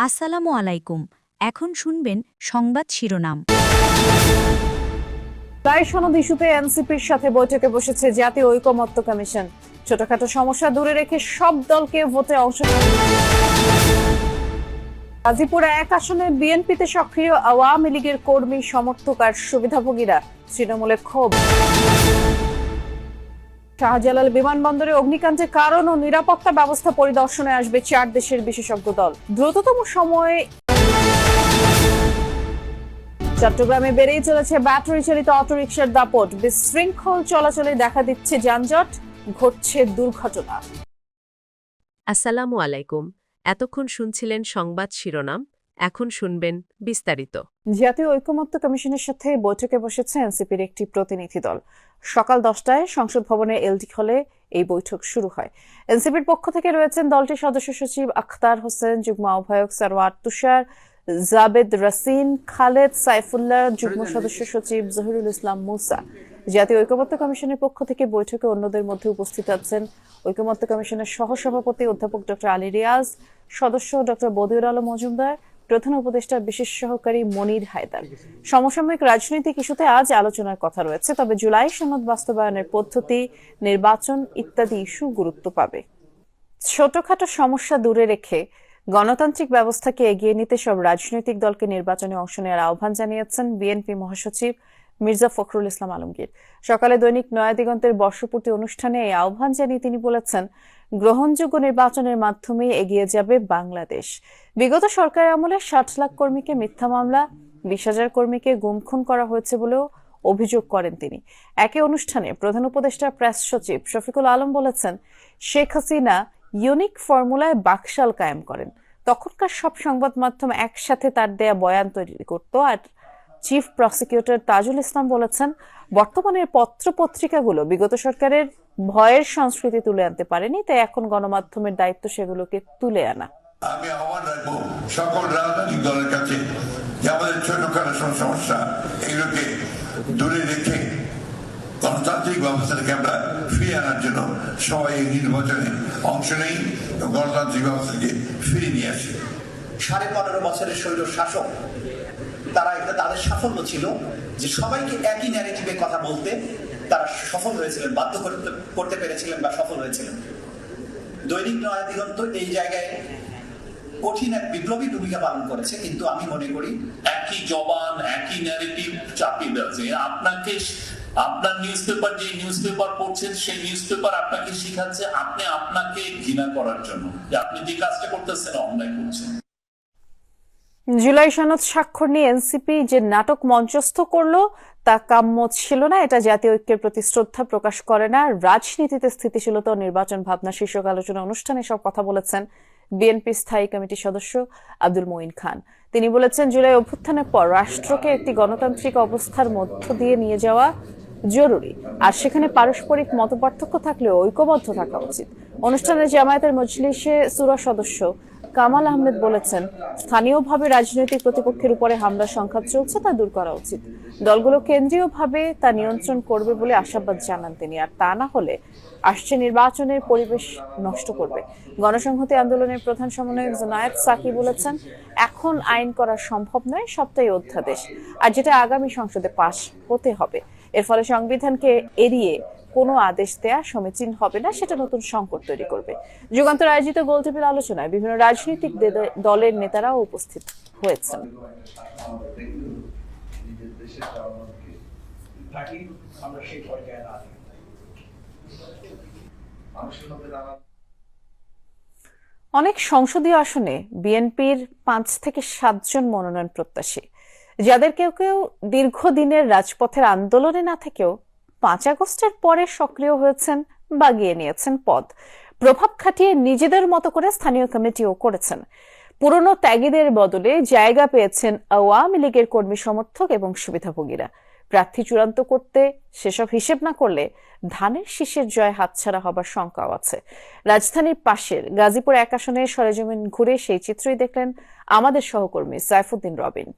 আসসালামু আলাইকুম। এখন শুনবেন সংবাদ শিরোনাম। রায় সনদ ইস্যুতে এনসিপির সাথে বৈঠকে বসেছে জাতীয় ঐকমত্য কমিশন। ছোটখাটো সমস্যা দূরে রেখে সব দলকে ভোটে অংশ গাজীপুরে এক আসনে বিএনপিতে সক্রিয় আওয়ামী লীগের কর্মী সমর্থক আর সুবিধাভোগীরা, তৃণমূলে ক্ষোভ। শাহজালাল বিমানবন্দরে অগ্নিকাণ্ডের কারণ ও নিরাপত্তা ব্যবস্থা পরিদর্শনে আসবে 4 দেশের বিশেষজ্ঞ দল। দ্রুততম সময়ে চট্টগ্রামে বেড়েই চলেছে ব্যাটারি চালিত অটোরিকশার দাপট। বিশৃঙ্খল চলাচলে দেখা দিচ্ছে যানজট, ঘটছে দুর্ঘটনা। আসসালামু আলাইকুম। এতক্ষণ শুনছিলেন সংবাদ শিরোনাম, এখন শুনবেন বিস্তারিত। জাতীয় ঐকমত্য কমিশনের সাথে বৈঠকে বসেছে এনসিপির একটি প্রতিনিধি দল। সকাল 10টায় সংসদ ভবনের এলডি হলে এই বৈঠক শুরু হয়। এনসিপির পক্ষ থেকে রয়েছেন দলটির সদস্য সচিব আখতার হোসেন, যুগ্ম আহ্বায়ক সারওয়ার তুষার, জাবেদ রাসিন, খালেদ সাইফুল্লাহ, যুগ্ম সদস্য সচিব জহিরুল ইসলাম মুসা। জাতীয় ঐকমত্য কমিশনের পক্ষ থেকে বৈঠকে অন্যদের মধ্যে উপস্থিত আছেন ঐকমত্য কমিশনের সহসভাপতি অধ্যাপক ডক্টর আলী রিয়াজ, সদস্য ডক্টর বদিউর আলম মজুমদার, প্রধান উপদেষ্টার বিশেষ সহকারী মনির হায়দার। সমসাময়িক রাজনৈতিক ইস্যুতে আজ আলোচনার কথা রয়েছে, তবে জুলাই সনদ বাস্তবায়নের পদ্ধতি, নির্বাচন ইত্যাদি ইস্যু গুরুত্ব পাবে। ছোটখাটো সমস্যা দূরে রেখে গণতান্ত্রিক ব্যবস্থাকে এগিয়ে নিতে সব রাজনৈতিক দলকে নির্বাচনে অংশ নেওয়ার আহ্বান জানিয়েছেন বিএনপি মহাসচিব মির্জা ফখরুল ইসলাম আলমগীর। সকালে দৈনিক নয়াদিগন্তের বর্ষপূর্তি অনুষ্ঠানে এই আহ্বান জানিয়ে তিনি বলেছেন, গ্রহণযোগ্য নির্বাচনের মাধ্যমে এগিয়ে যাবে বাংলাদেশ। বিগত সরকারের আমলে 60 লাখ কর্মীকে মিথ্যা মামলা, 20,000 কর্মীকে গুমখুন করা হয়েছে বলেও অভিযোগ করেন তিনি। একই অনুষ্ঠানে প্রধান উপদেষ্টা প্রেস সচিব শফিকুল আলম বলেছেন, শেখ হাসিনা ইউনিক ফর্মুলায় বাকশাল কায়েম করেন। তখনকার সব সংবাদ মাধ্যম একসাথে তার দেয়া বয়ান তৈরি করত। আর চিফ প্রসিকিউটর তাজুল ইসলাম বলেছেন, বর্তমানের পত্র পত্রিকাগুলো বিগত সরকারের ভয়ের সংস্কৃতি তুলে আনতে পারেনি, তাই এখন গণমাধ্যমের দায়িত্ব সেগুলোকে তুলে আনা। আমি আহ্বান রাখবো সকল রাজনৈতিক দলের কাছে যে আমাদের ছোটখাটো সমস্যা এগুলোকে দূরে রেখে গণতান্ত্রিক ব্যবস্থাটাকে আমরা ফিরিয়ে আনার জন্য সবাই এই নির্বাচনে অংশ নেই, গণতান্ত্রিক ব্যবস্থাকে ফিরিয়ে নিয়ে আসে। 15.5 বছরের স্বৈর শাসক, তারা এটা তাদের সাফল্য ছিল যে সবাইকে একই ন্যারেটিভে কথা বলতে তারা সফল হয়েছিলেন, বাধ্য করতে পেরেছিলেন বা সফল হয়েছিলেন। দৈনিক নয়াদিগন্ত এই জায়গায় কঠিন এক বিপ্লবী ভূমিকা পালন করেছে, কিন্তু আমি মনে করি একই জবান, একই ন্যারেটিভ চাপিয়ে দেওয়া। আপনাকে আপনার নিউজপেপার, যে নিউজপেপার পড়ছেন সেই নিউজপেপার আপনাকে শিখাচ্ছে আপনি আপনাকে ঘৃণা করার জন্য, যে আপনি যে কাজটা করতেছেন অন্যায় করছেন। জুলাই সনদ স্বাক্ষর নিয়ে এনসিপি যে নাটক মঞ্চস্থ করলো তা কাম্য ছিল না। এটা জাতীয় ঐক্যের প্রতি শ্রদ্ধা প্রকাশ করে না। রাজনীতিতে স্থিতিশীলতা ও নির্বাচন ভাবনা শীর্ষক আলোচনা অনুষ্ঠানে সব কথা বলেছেন বিএনপি স্থায়ী কমিটির সদস্য আব্দুল মঈন খান। তিনি বলেছেন, জুলাই অভ্যুত্থানের পর রাষ্ট্রকে একটি গণতান্ত্রিক অবস্থার মধ্য দিয়ে নিয়ে যাওয়া জরুরি, আর সেখানে পারস্পরিক মতপার্থক্য থাকলেও ঐক্যবদ্ধ থাকা উচিত। অনুষ্ঠানে জামায়াতের মজলিসে সূরা সদস্য কামাল আহমেদ বলেছেন, স্থানীয়ভাবে রাজনৈতিক প্রতিপক্ষের উপরে হামলার সংখ্যা চলছে, তা দূর করা উচিত। দলগুলো কেন্দ্রীয়ভাবে তা নিয়ন্ত্রণ করবে বলে আশাবাদ জানান তিনি। আর তা না হলে আসছে নির্বাচনের পরিবেশ নষ্ট করবে। গণসংহতি আন্দোলনের প্রধান সমন্বয়ক জুনায়েদ সাকি বলেছেন, এখন আইন করা সম্ভব নয়, সবটাই অধ্যাদেশ, আর যেটা আগামী সংসদে পাশ হতে হবে। এর ফলে সংবিধানকে এড়িয়ে কোনো আদেশ দেয়া সমীচীন হবে না, সেটা নতুন সংকট তৈরি করবে। যুগান্তর আয়োজিত গোলটেবিল আলোচনায় বিভিন্ন রাজনৈতিক দলের নেতারাও উপস্থিত হয়েছেন। অনেক সংসদীয় আসনে বিএনপির 5 থেকে 7 জন মনোনয়ন প্রত্যাশী, যাদের কেউ কেউ দীর্ঘদিনের রাজপথের আন্দোলনে না থেকেও 5 আগস্টের পরে সক্রিয় হয়েছেন, বাগিয়ে নিয়েছেন পদ, প্রভাব খাটিয়ে নিজেদের মতো করে স্থানীয় কমিটিও করেছেন। পুরনো ত্যাগীদের বদলে জায়গা পেয়েছেন আওয়ামী লীগের কর্মী সমর্থক এবং সুবিধাভোগীরা। প্রার্থী চূড়ান্ত করতে সেসব হিসেব না করলে ধানের শীষের জয় হাতছাড়া হবার শঙ্কাও আছে। রাজধানীর পাশের গাজীপুর এক আসনে সরেজমিন ঘুরে সেই চিত্রই দেখলেন আমাদের সহকর্মী সাইফুদ্দিন রবিন।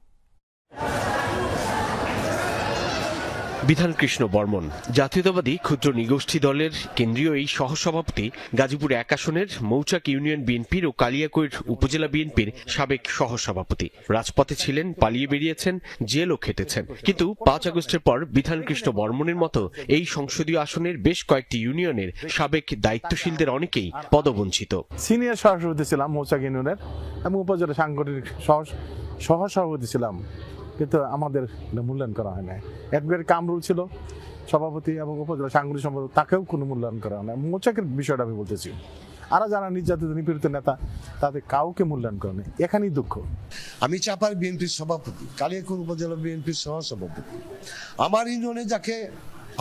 বিধানকৃষ্ণ বর্মন জাতীয়তাবাদী ক্ষুদ্র নৃগোষ্ঠী দলের কেন্দ্রীয় এই সহসভাপতি, গাজীপুর 1 আসনের মৌচাক ইউনিয়ন বিএনপির ও কালিয়াকৈর উপজেলা বিএনপির সাবেক সহসভাপতি। রাজপথে ছিলেন, পালিয়ে বেরিয়েছেন, জেলও খেটেছেন, কিন্তু 5 আগস্টের পর বিধানকৃষ্ণ বর্মনের মতো এই সংসদীয় আসনের বেশ কয়েকটি ইউনিয়নের সাবেক দায়িত্বশীলদের অনেকেই পদবঞ্চিত। সিনিয়র সহসভাপতি ছিলাম মৌচাক ইউনিয়নের এবং উপজেলা সাংগঠনিক সহসভাপতি ছিলাম, কিন্তু আমাদের মূল্যায়ন করা হয় না। অ্যাডভোকেট কামরুল ছিল সভাপতি এবং উপজেলা সাংগঠনিক সম্পাদক, তাকেও কোনো মূল্যায়ন করা হয় না। মৌচাকের বিষয়টা আমি বলতেছি, আর যারা নির্যাতিত নিপীড়িত নেতা তাদের কাউকে মূল্যায়ন করে নেই, এখানেই দুঃখ। আমি চাপার বিএনপির সভাপতি, কালিয়াকৈর উপজেলা বিএনপির সহসভাপতি। আমার ইউনিয়নে যাকে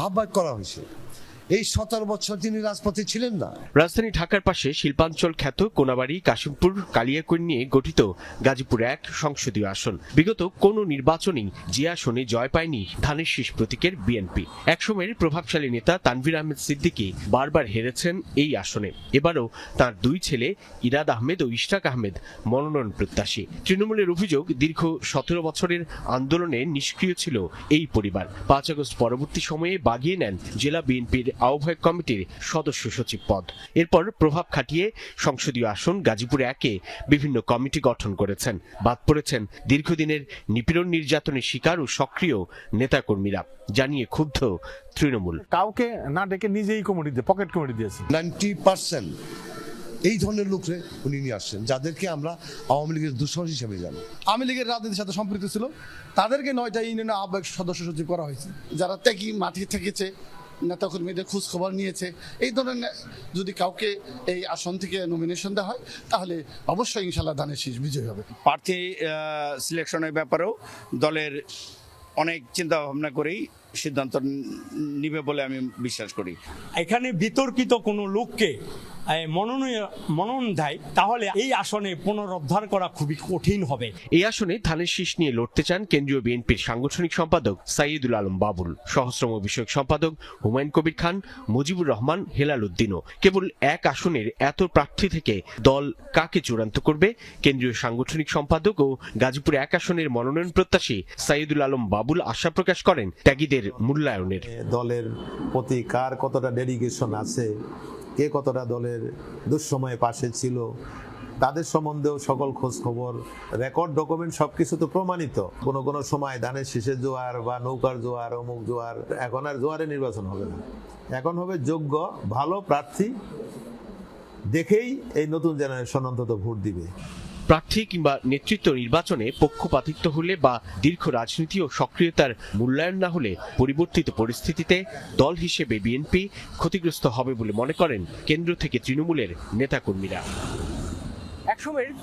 আহ্বায়ক করা হয়েছে, এই 17 বছর তিনি রাজপথে ছিলেন না। রাজধানী ঢাকার পাশে শিল্পাঞ্চল খ্যাত কোনাবাড়ি, কাশিমপুর, কালিয়াকৈর নিয়ে গঠিত গাজীপুর 1 সংসদীয় আসন। বিগত কোনো নির্বাচনেই যে আসনে জয় পায়নি ধানের শীষ প্রতীকের বিএনপি। একসময়ের প্রভাবশালী নেতা তানভীর আহমেদ সিদ্দিকী বারবার হেরেছেন এই আসনে। এবারও তার 2 ছেলে ইরাদ আহমেদ ও ইশরাক আহমেদ মনোনয়ন প্রত্যাশী। তৃণমূলের অভিযোগ, দীর্ঘ 17 বছরের আন্দোলনে নিষ্ক্রিয় ছিল এই পরিবার। 5 আগস্ট পরবর্তী সময়ে বাগিয়ে নেন জেলা বিএনপির আহ্বায়ক কমিটির সদস্য সচিব পদ। এরপর প্রভাব খাটিয়ে সংসদীয় আসন গাজীপুর 1-এ বিভিন্ন কমিটি গঠন করেছেন। বাদ পড়েছেন দীর্ঘদিনের নিপীড়ন নির্যাতনের শিকার ও সক্রিয় নেতাকর্মীরা, জানিয়ে ক্ষুব্ধ তৃণমূল। কাউকে না ডেকে নিজেই কমিটি দিয়ে, পকেট কমিটি দিয়েছে। 90% এই ধরনের লোকরে উনি নিয়ে আসছেন, যাদেরকে আমরা আওয়ামী লীগের দূষণ হিসেবে জানি। আওয়ামী লীগের রাজনীতির সাথে সম্পৃক্ত ছিল, তাদেরকে 9টা ইউনিয়নের আহ্বায়ক সদস্য সচিব করা হয়েছে। যারা ত্যাগী মাঠে থেকেছে, নেতাকর্মীদের খোঁজ খবর নিয়েছে, এই ধরনের যদি কাউকে এই আসন থেকে নমিনেশন দেওয়া হয়, তাহলে অবশ্যই ইনশাল্লাহ ধানের শীষ বিজয়ী হবে। প্রার্থী সিলেকশনের ব্যাপারেও দলের অনেক চিন্তা ভাবনা করেই সিদ্ধান্ত নিবে বলে আমি বিশ্বাস করি। এখানে বিতর্কিত কোনো লোককে মনোনয়ন দেয়, তাহলে এই আসনে পুনরুদ্ধার করা খুবই কঠিন হবে। এই আসনে ধানের শীষ নিয়ে লড়তে চান কেন্দ্রীয় বিএনপির সাংগঠনিক সম্পাদক সাইয়েদুল আলম বাবুল, সহস্রম বিষয়ক সম্পাদক হুমায়ুন কবির খান, মুজিবুর রহমান, হেলাল উদ্দিনও। কেবল 1 আসনের এত প্রার্থী থেকে দল কাকে চূড়ান্ত করবে? কেন্দ্রীয় সাংগঠনিক সম্পাদক ও গাজীপুর 1 আসনের মনোনয়ন প্রত্যাশী সাইয়েদুল আলম বাবুল আশা প্রকাশ করেন ত্যাগীদের মূল্যায়নের। দলের প্রতি কার কতটা ডেডিকেশন আছে, কে কতটা দলের দুঃসময়ে পাশে ছিল, তাদের সম্বন্ধেও সকল খোঁজ খবর, রেকর্ড, ডকুমেন্ট সবকিছু তো প্রমাণিত। কোনো সময় ধানের শীষের জোয়ার বা নৌকার জোয়ার, অমুক জোয়ার, এখন আর জোয়ারে নির্বাচন হবে না। এখন হবে যোগ্য ভালো প্রার্থী দেখেই এই নতুন জেনারেশন অন্তত ভোট দিবে। প্রার্থী কিংবা নেতৃত্ব নির্বাচনে পক্ষপাতিত্ব হলে বা দীর্ঘ রাজনীতি ও সক্রিয়তার মূল্যায়ন না হলে পরিবর্তিত পরিস্থিতিতে দল হিসেবে বিএনপি ক্ষতিগ্রস্ত হবে বলে মনে করেন কেন্দ্র থেকে তৃণমূলের নেতাকর্মীরা। একসময়ের